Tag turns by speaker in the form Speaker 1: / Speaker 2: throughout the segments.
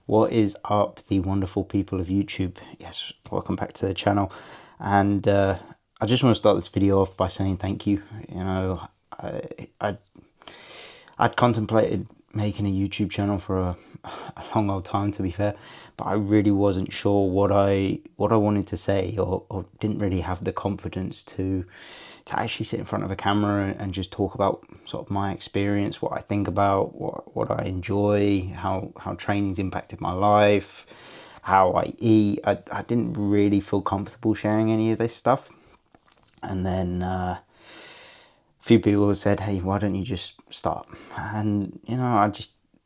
Speaker 1: What is up, the wonderful people of YouTube? Yes, welcome back to the channel. And I just want to start this video off by saying thank you. You know, I'd contemplated making a YouTube channel for a long old time, to be fair, but I really wasn't sure what I wanted to say, or didn't really have the confidence to actually sit in front of a camera and just talk about sort of my experience, what I think about, what I enjoy, how training's impacted my life, how I eat. I didn't really feel comfortable sharing any of this stuff. And then a few people said, hey, why don't you just start? And you know,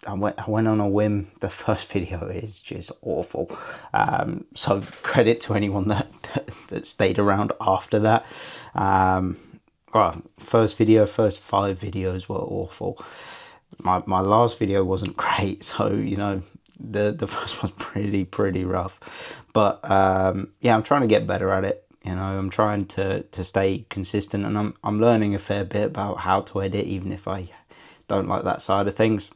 Speaker 1: I went on a whim. The first video is just awful. So credit to anyone that stayed around after that. Well, first 5 videos were awful. My last video wasn't great, so you know, the first one's pretty rough. But yeah, I'm trying to get better at it. You know, I'm trying to stay consistent, and I'm learning a fair bit about how to edit, even if I don't like that side of things.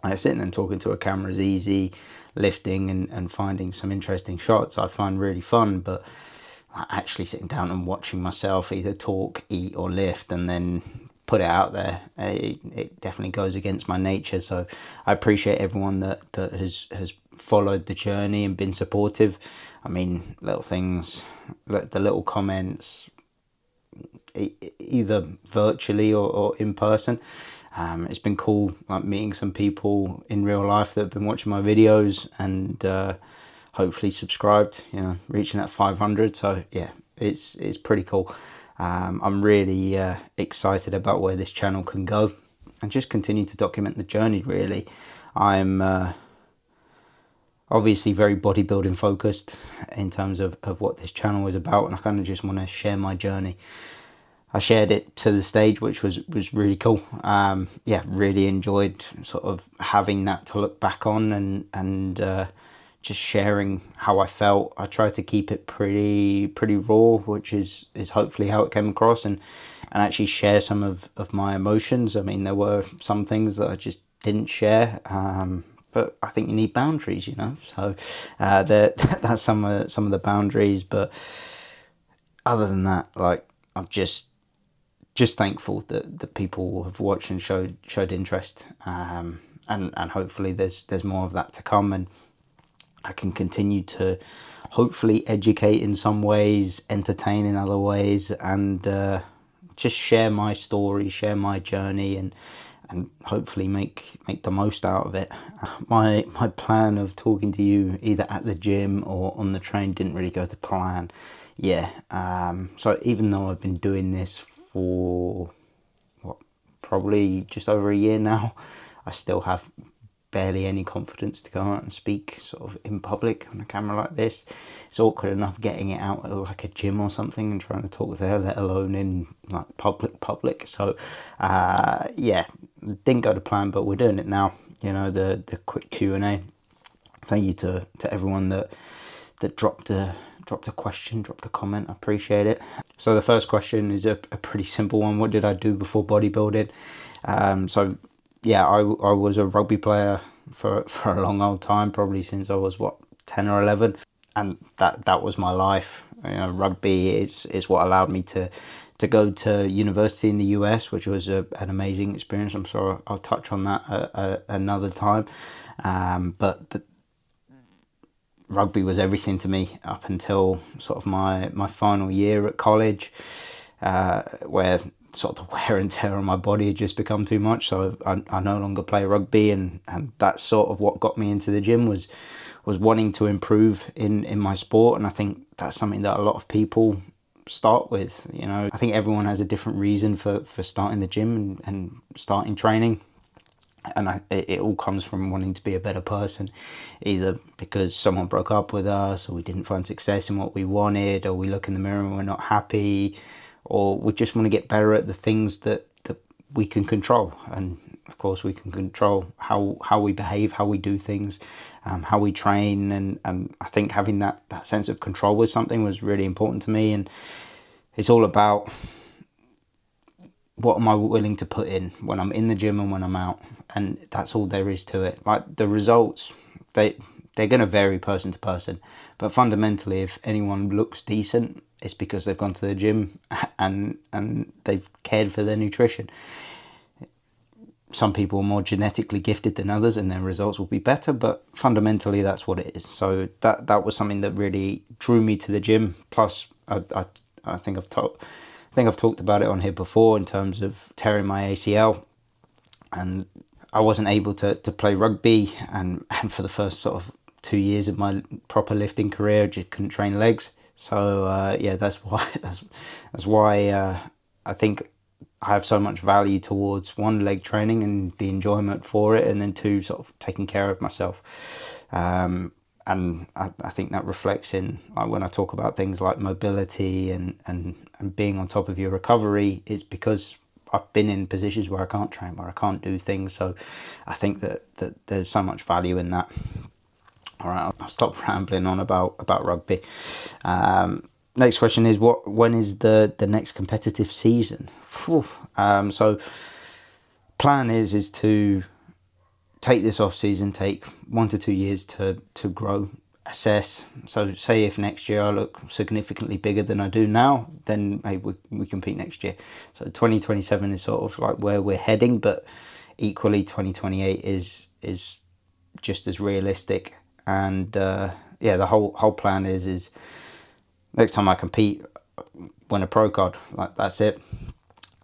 Speaker 1: Like, sitting and talking to a camera is easy. Lifting and finding some interesting shots I find really fun, but actually sitting down and watching myself either talk, eat or lift and then put it out there, it definitely goes against my nature. So I appreciate everyone that has followed the journey and been supportive. I mean, little things, the little comments, either virtually or in person. It's been cool, like meeting some people in real life that have been watching my videos and hopefully subscribed, you know, reaching that 500. So yeah, it's pretty cool. I'm really excited about where this channel can go and just continue to document the journey, really. I'm obviously very bodybuilding focused in terms of what this channel is about, and I kind of just want to share my journey. I shared it to the stage, which was really cool. Yeah, really enjoyed sort of having that to look back on and just sharing how I felt. I tried to keep it pretty raw, which is hopefully how it came across, and actually share some of my emotions. I mean, there were some things that I just didn't share, but I think you need boundaries, you know. So that's some of the boundaries. But other than that, like, I'm just thankful that people have watched and showed interest, and hopefully there's more of that to come, and I can continue to hopefully educate in some ways, entertain in other ways, and just share my story, share my journey, and hopefully make the most out of it. My plan of talking to you either at the gym or on the train didn't really go to plan. Yeah, so even though I've been doing this for probably just over a year now, I still have barely any confidence to go out and speak sort of in public on a camera like this. It's awkward enough getting it out at like a gym or something and trying to talk there, let alone in like public. So yeah, didn't go to plan, but we're doing it now. You know, the quick Q&A. Thank you to everyone that dropped a question, dropped a comment. I appreciate it. So the first question is a pretty simple one. What did I do before bodybuilding? So yeah, I was a rugby player for a long old time, probably since I was 10 or 11, and that was my life. You know, rugby is what allowed me to go to university in the US, which was an amazing experience. I'm sure I'll touch on that another time. But rugby was everything to me up until sort of my final year at college, where sort of the wear and tear on my body had just become too much. So I no longer play rugby, and that's sort of what got me into the gym, was wanting to improve in my sport. And I think that's something that a lot of people start with. You know, I think everyone has a different reason for starting the gym and starting training. And it all comes from wanting to be a better person, either because someone broke up with us, or we didn't find success in what we wanted, or we look in the mirror and we're not happy, or we just want to get better at the things that we can control. And of course we can control how we behave, how we do things, how we train, and I think having that sense of control with something was really important to me. And it's all about, what am I willing to put in when I'm in the gym and when I'm out? And that's all there is to it. Like, the results, they're going to vary person to person, but fundamentally, if anyone looks decent, it's because they've gone to the gym and they've cared for their nutrition. Some people are more genetically gifted than others, and their results will be better, but fundamentally, that's what it is. So that was something that really drew me to the gym. Plus, I think I've talked about it on here before in terms of tearing my ACL, and I wasn't able to play rugby, and for the first sort of 2 years of my proper lifting career, just couldn't train legs. So that's why I think I have so much value towards, one, leg training and the enjoyment for it, and then two, sort of taking care of myself. And I think that reflects in, like, when I talk about things like mobility and being on top of your recovery, it's because I've been in positions where I can't train, where I can't do things. So I think that there's so much value in that. All right, I'll stop rambling on about rugby. Next question is, when is the next competitive season? So plan is to take this off season, take 1 to 2 years to grow, assess. So say if next year I look significantly bigger than I do now, then maybe we compete next year. So 2027 is sort of like where we're heading, but equally 2028 is just as realistic. And the whole plan is next time I compete, win a pro card. Like, that's it.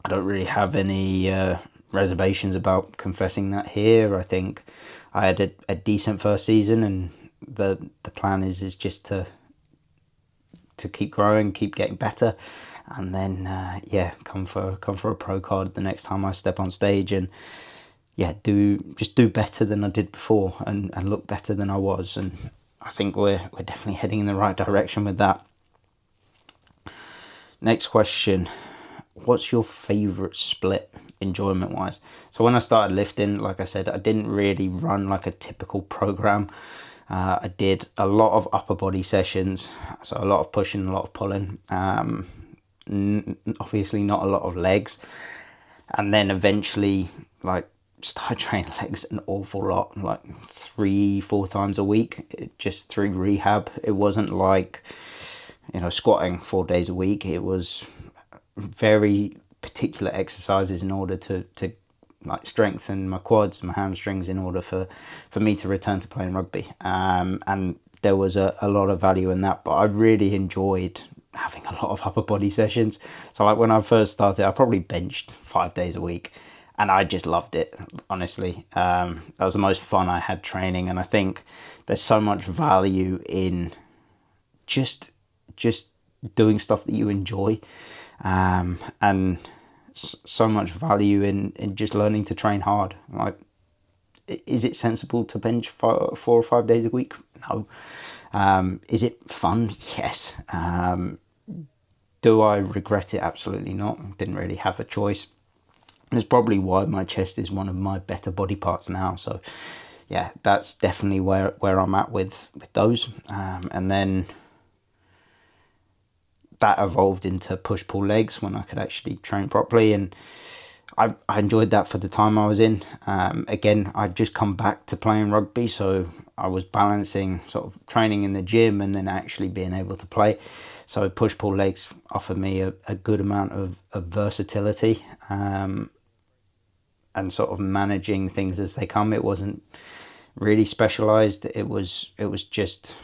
Speaker 1: I don't really have any reservations about confessing that here. I think I had a decent first season, and the plan is just to keep growing, keep getting better, and then come for a pro card the next time I step on stage, and do better than I did before, and look better than I was. And I think we're definitely heading in the right direction with that. Next question: what's your favourite split, enjoyment wise? So when I started lifting, like I said, I didn't really run like a typical program. I did a lot of upper body sessions, so a lot of pushing, a lot of pulling, obviously not a lot of legs, and then eventually started training legs an awful lot, like 3-4 times a week, just through rehab. It wasn't like, squatting 4 days a week. It was very particular exercises in order to strengthen my quads and my hamstrings in order for me to return to playing rugby. And there was a lot of value in that, but I really enjoyed having a lot of upper body sessions. So like when I first started, I probably benched 5 days a week, and I just loved it, honestly. That was the most fun I had training, and I think there's so much value in just doing stuff that you enjoy, and so much value in just learning to train hard. Like, is it sensible to bench 4 or 5 days a week? No. Is it fun? Yes. Do I regret it? Absolutely not. Didn't really have a choice. It's probably why my chest is one of my better body parts now. So yeah, that's definitely where I'm at with those. And then that evolved into push-pull legs when I could actually train properly, and I enjoyed that for the time I was in. Again, I'd just come back to playing rugby, so I was balancing sort of training in the gym and then actually being able to play. So push-pull legs offered me a good amount of versatility, and sort of managing things as they come. It wasn't really specialised. It was just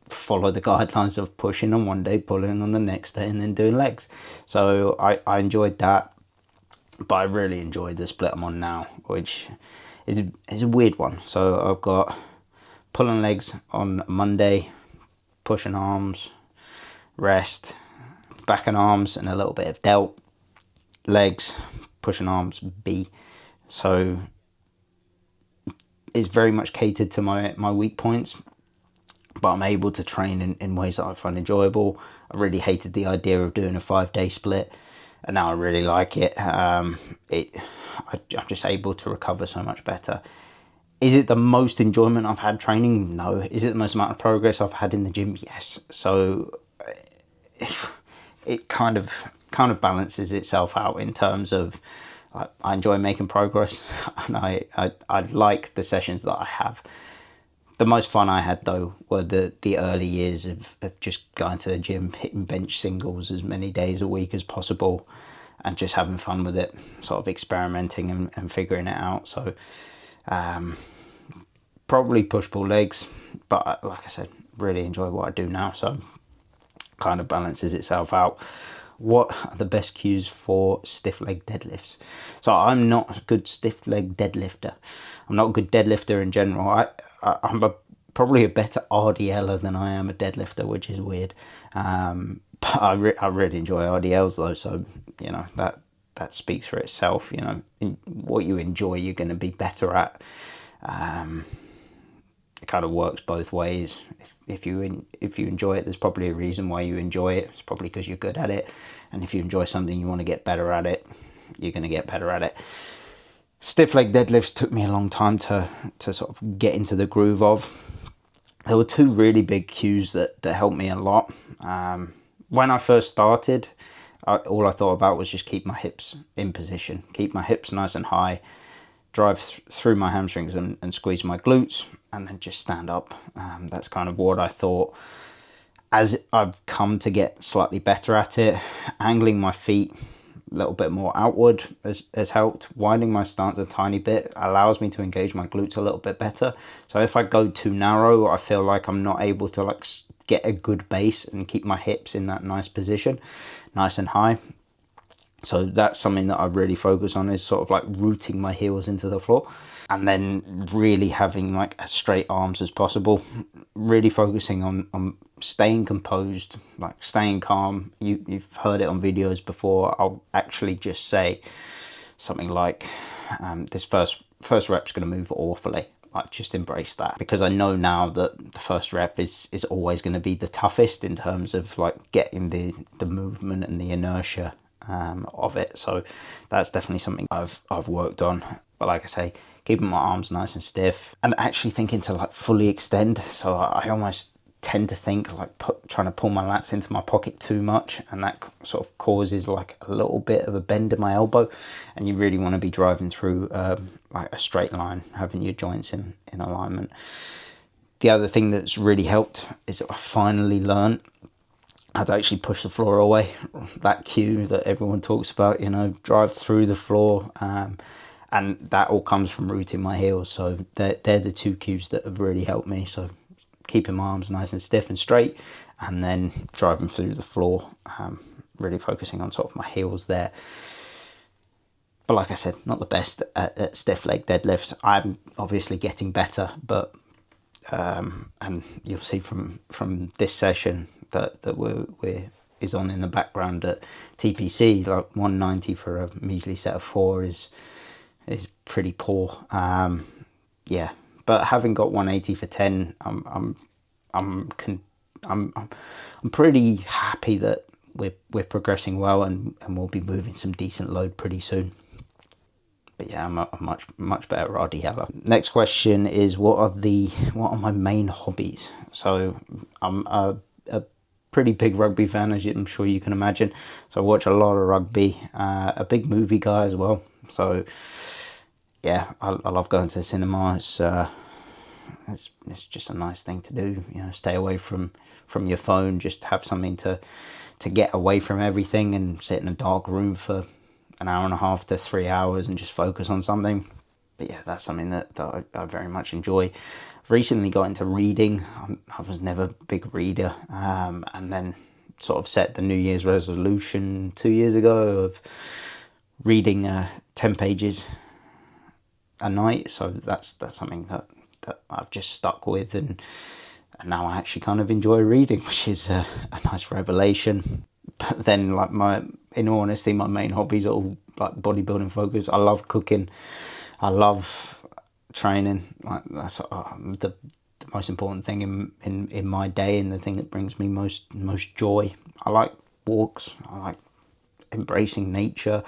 Speaker 1: follow the guidelines of pushing on one day, pulling on the next day, and then doing legs. So I enjoyed that, but I really enjoyed the split I'm on now, which is a weird one. So I've got pulling legs on Monday, pushing arms, rest, back and arms, and a little bit of delt, legs, pushing arms, B. So it's very much catered to my weak points, but I'm able to train in ways that I find enjoyable. I really hated the idea of doing a 5-day split, and now I really like it. I'm just able to recover so much better. Is it the most enjoyment I've had training? No. Is it the most amount of progress I've had in the gym? Yes. So it kind of balances itself out in terms of I enjoy making progress, and I like the sessions that I have. The most fun I had though were the early years of just going to the gym, hitting bench singles as many days a week as possible, and just having fun with it, sort of experimenting and figuring it out. So probably push-pull legs, but like I said, really enjoy what I do now, so kind of balances itself out. What are the best cues for stiff leg deadlifts? So I'm not a good stiff leg deadlifter. I'm not a good deadlifter in general. I'm probably a better RDLer than I am a deadlifter, which is weird. But I really enjoy RDLs though, so you know that speaks for itself. You know, what you enjoy, you're going to be better at. It kind of works both ways. If you enjoy it, there's probably a reason why you enjoy it. It's probably because you're good at it. And if you enjoy something, you want to get better at it, you're going to get better at it. Stiff leg deadlifts took me a long time to sort of get into the groove of. There were two really big cues that helped me a lot. When I first started, all I thought about was just keep my hips in position, keep my hips nice and high, drive through my hamstrings and squeeze my glutes, and then just stand up. That's kind of what I thought. As I've come to get slightly better at it, angling my feet a little bit more outward has helped. Widening my stance a tiny bit allows me to engage my glutes a little bit better. So if I go too narrow, I feel like I'm not able to like get a good base and keep my hips in that nice position, nice and high. So that's something that I really focus on, is sort of like rooting my heels into the floor, and then really having like as straight arms as possible, really focusing on staying composed, like staying calm. You've heard it on videos before. I'll actually just say something like, this first rep's going to move awfully. Like, just embrace that, because I know now that the first rep is always going to be the toughest in terms of like getting the movement and the inertia of it. So that's definitely something I've worked on. But like I say, keeping my arms nice and stiff, and actually thinking to like fully extend. So I almost tend to think like trying to pull my lats into my pocket too much, and that sort of causes like a little bit of a bend in my elbow, and you really want to be driving through like a straight line, having your joints in alignment. The other thing that's really helped is that I finally learned how to actually push the floor away. That cue that everyone talks about, you know, drive through the floor, and that all comes from rooting my heels. So they're the two cues that have really helped me. So keeping my arms nice and stiff and straight, and then driving through the floor, really focusing on sort of my heels there. But like I said, not the best at stiff leg deadlifts. I'm obviously getting better, but and you'll see from this session that is on in the background at TPC, like 190 for a measly set of 4 is pretty poor. Yeah, but having got 180 for 10, I'm pretty happy that we're progressing well, and we'll be moving some decent load pretty soon. But yeah, I'm a much better RDLer. Next question is, what are my main hobbies? So I'm a pretty big rugby fan, as I'm sure you can imagine. So I watch a lot of rugby. A big movie guy as well. So yeah, I love going to the cinema. It's just a nice thing to do. You know, stay away from your phone. Just have something to get away from everything, and sit in a dark room for an hour and a half to 3 hours and just focus on something. But yeah, that's something that I very much enjoy. Recently got into reading. I was never a big reader, and then sort of set the New Year's resolution 2 years ago of reading 10 pages a night. So that's something that I've just stuck with, and now I actually kind of enjoy reading, which is a nice revelation. But then, like, in all honesty, my main hobbies are all like bodybuilding focused. I love cooking. I love training. Like, that's the most important thing in my day, and the thing that brings me most joy. I like walks. I like embracing nature.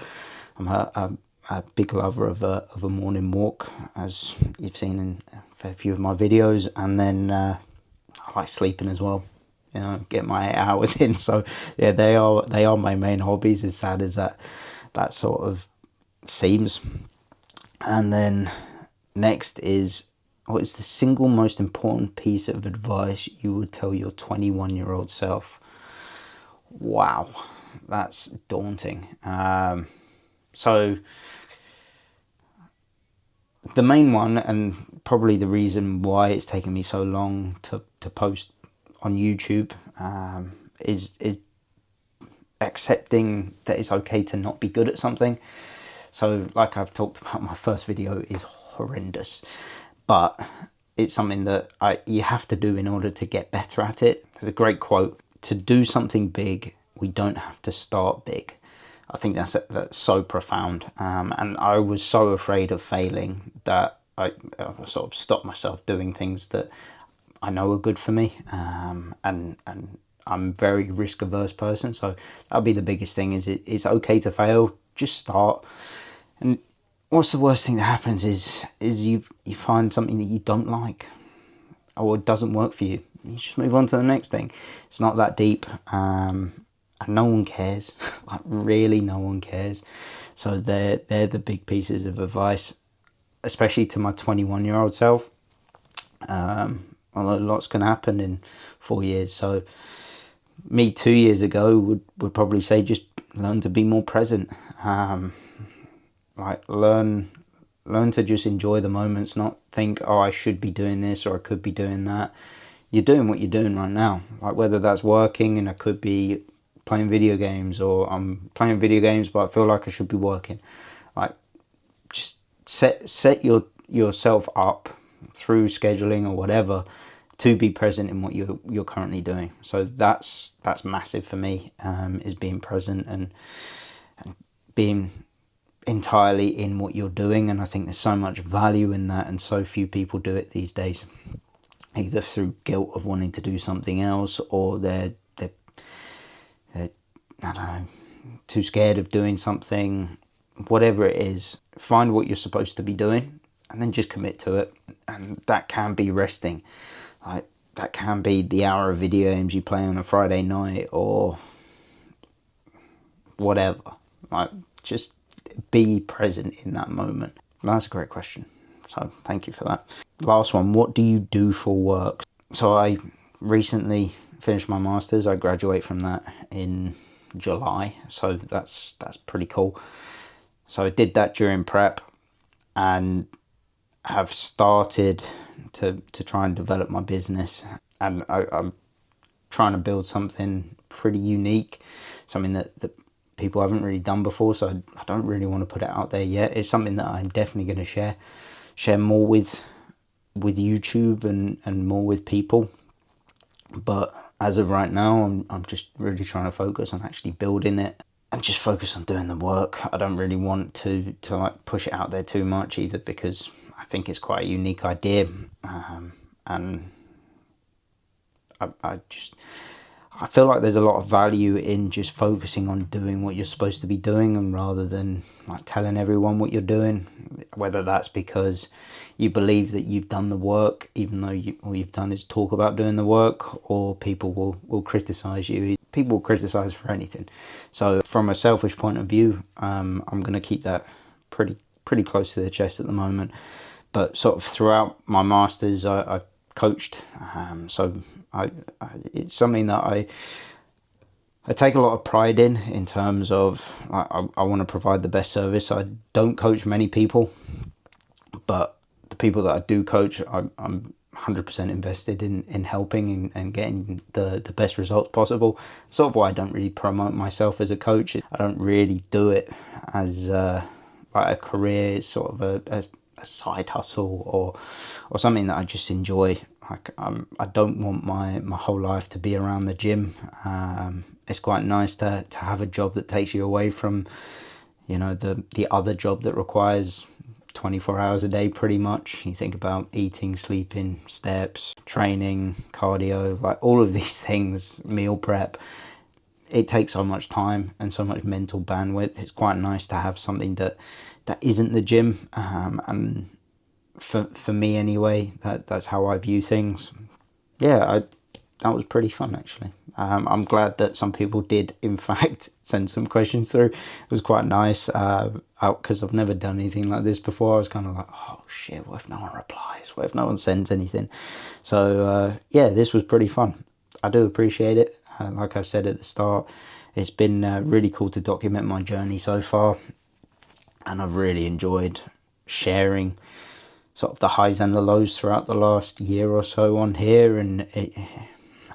Speaker 1: I'm a big lover of a morning walk, as you've seen in a fair few of my videos. And then I like sleeping as well. You know, get my 8 hours in. So yeah, they are my main hobbies, as sad as that sort of seems. And then next is what is the single most important piece of advice you would tell your 21-year-old self? Wow, that's daunting. So the main one, and probably the reason why it's taken me so long to post on YouTube, is accepting that it's okay to not be good at something. So like I've talked about, my first video is horrendous, but it's something that you have to do in order to get better at it. There's a great quote: to do something big, we don't have to start big. I think that's so profound. And I was so afraid of failing that I sort of stopped myself doing things that I know are good for me. And I'm a very risk averse person. So that'll be the biggest thing, is it's okay to fail. Just start. And what's the worst thing that happens is you find something that you don't like, or it doesn't work for you. You just move on to the next thing. It's not that deep. And no one cares. Like, really, no one cares. So they're the big pieces of advice, especially to my 21-year-old self. Although lots can happen in 4 years. So me 2 years ago would probably say just learn to be more present. Like learn to just enjoy the moments, not think, oh, I should be doing this or I could be doing that. You're doing what you're doing right now. Like, whether that's working, and I could be playing video games, or I'm playing video games but I feel like I should be working. Like, just set yourself up through scheduling or whatever to be present in what you're currently doing. So that's massive for me, is being present and being entirely in what you're doing. And I think there's so much value in that, and so few people do it these days, either through guilt of wanting to do something else, or they're I don't know, too scared of doing something. Whatever it is, find what you're supposed to be doing and then just commit to it. And that can be resting. Like, that can be the hour of video games you play on a Friday night, or whatever. Like, just be present in that moment. That's a great question. So thank you for that. Last one, what do you do for work? So I recently finished my master's. I graduate from that in July. So that's pretty cool. So I did that during prep, and have started to try and develop my business. And I'm trying to build something pretty unique, something that people haven't really done before. So I don't really want to put it out there yet. It's something that I'm definitely going to share more with YouTube and more with people. But as of right now, I'm just really trying to focus on actually building it, and just focus on doing the work. I don't really want to like push it out there too much either, because I think it's quite a unique idea. And I feel like there's a lot of value in just focusing on doing what you're supposed to be doing, and rather than like telling everyone what you're doing, whether that's because you believe that you've done the work, even though all you've done is talk about doing the work, or people will criticize you. People will criticize for anything. So from a selfish point of view, I'm going to keep that pretty close to the chest at the moment. But sort of throughout my masters, I coached. So it's something that I take a lot of pride in terms of I want to provide the best service. I don't coach many people, but the people that I do coach, I'm 100% invested in helping and getting the best results possible. Sort of why I don't really promote myself as a coach. I don't really do it as like a career. It's sort of a side hustle or something that I just enjoy. Like, I don't want my whole life to be around the gym. It's quite nice to have a job that takes you away from, the other job that requires 24 hours a day pretty much. You think about eating, sleeping, steps, training, cardio, like all of these things, meal prep. It takes so much time and so much mental bandwidth. It's quite nice to have something that isn't the gym. And for me anyway, that's how I view things. Yeah, that was pretty fun actually. I'm glad that some people did in fact send some questions through. It was quite nice. I because I've never done anything like this before. I was kind of like, oh shit, what if no one replies? What if no one sends anything? So yeah, this was pretty fun. I do appreciate it. Like I've said at the start, it's been really cool to document my journey so far, and I've really enjoyed sharing sort of the highs and the lows throughout the last year or so on here. And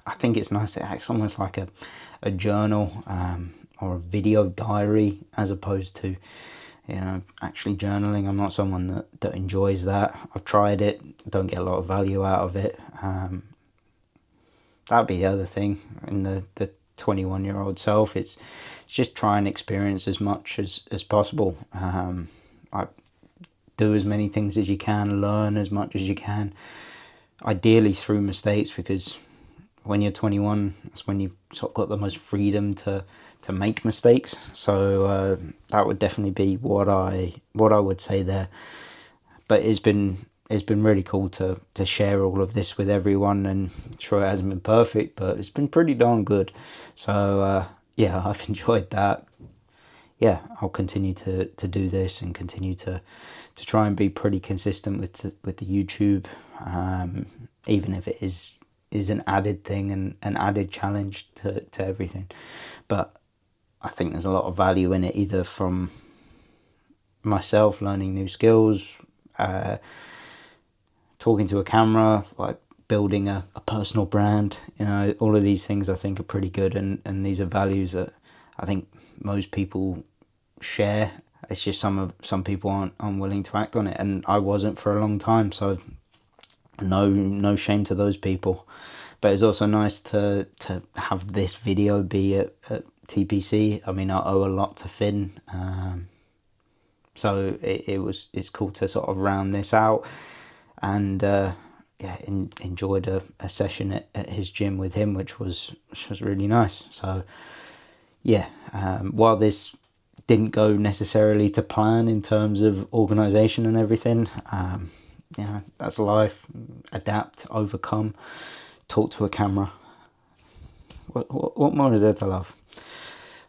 Speaker 1: I think it's nice. It acts almost like a journal or a video diary, as opposed to, you know, actually journaling. I'm not someone that enjoys that. I've tried it, don't get a lot of value out of it. That'd be the other thing in the 21-year-old self. It's just try and experience as much as possible. Like, do as many things as you can, learn as much as you can, ideally through mistakes, because when you're 21, that's when you've sort of got the most freedom to make mistakes. So that would definitely be what I would say there. But it's been really cool to share all of this with everyone, and sure, it hasn't been perfect, but it's been pretty darn good. So yeah, I've enjoyed that. Yeah, I'll continue to do this and continue to try and be pretty consistent with the YouTube, even if it is an added thing and an added challenge to everything. But I think there's a lot of value in it, either from myself learning new skills, talking to a camera, like building a personal brand. You know, all of these things I think are pretty good, and these are values that I think most people share. It's just some people aren't unwilling to act on it, and I wasn't for a long time, so no shame to those people. But it's also nice to have this video be at TPC. I mean, I owe a lot to Finn, so it's cool to sort of round this out, and yeah, enjoyed a session at his gym with him, which was really nice. So yeah, while this didn't go necessarily to plan in terms of organisation and everything, you know, that's life. Adapt, overcome, talk to a camera. What more is there to love?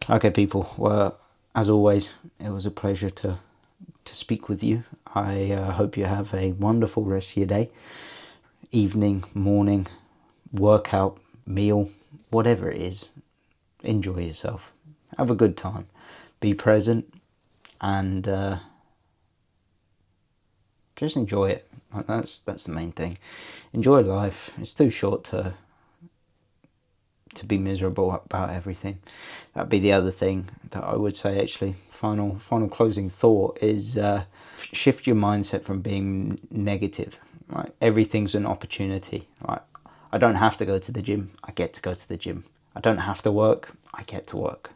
Speaker 1: Okay, people. Well, as always, it was a pleasure to speak with you. I hope you have a wonderful rest of your day, evening, morning, workout, meal, whatever it is. Enjoy yourself. Have a good time. Be present, and just enjoy it. That's the main thing. Enjoy life. It's too short to be miserable about everything. That'd be the other thing that I would say, actually. Final closing thought is shift your mindset from being negative. Right? Everything's an opportunity. Right? I don't have to go to the gym. I get to go to the gym. I don't have to work. I get to work.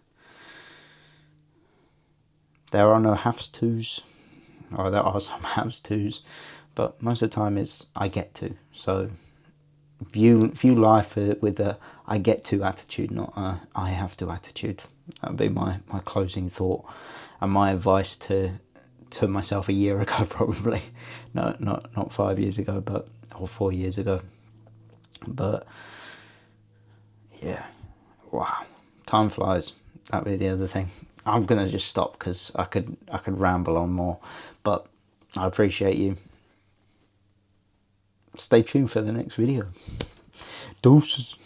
Speaker 1: There are no haves tos, or there are some haves tos, but most of the time it's I get to. So view life with a I get to attitude, not a I have to attitude. That would be my closing thought, and my advice to myself a year ago, probably. No, not 5 years ago, or 4 years ago. But yeah, wow, time flies. That'd be the other thing. I'm gonna just stop because I could ramble on more, but I appreciate you. Stay tuned for the next video. Deuces.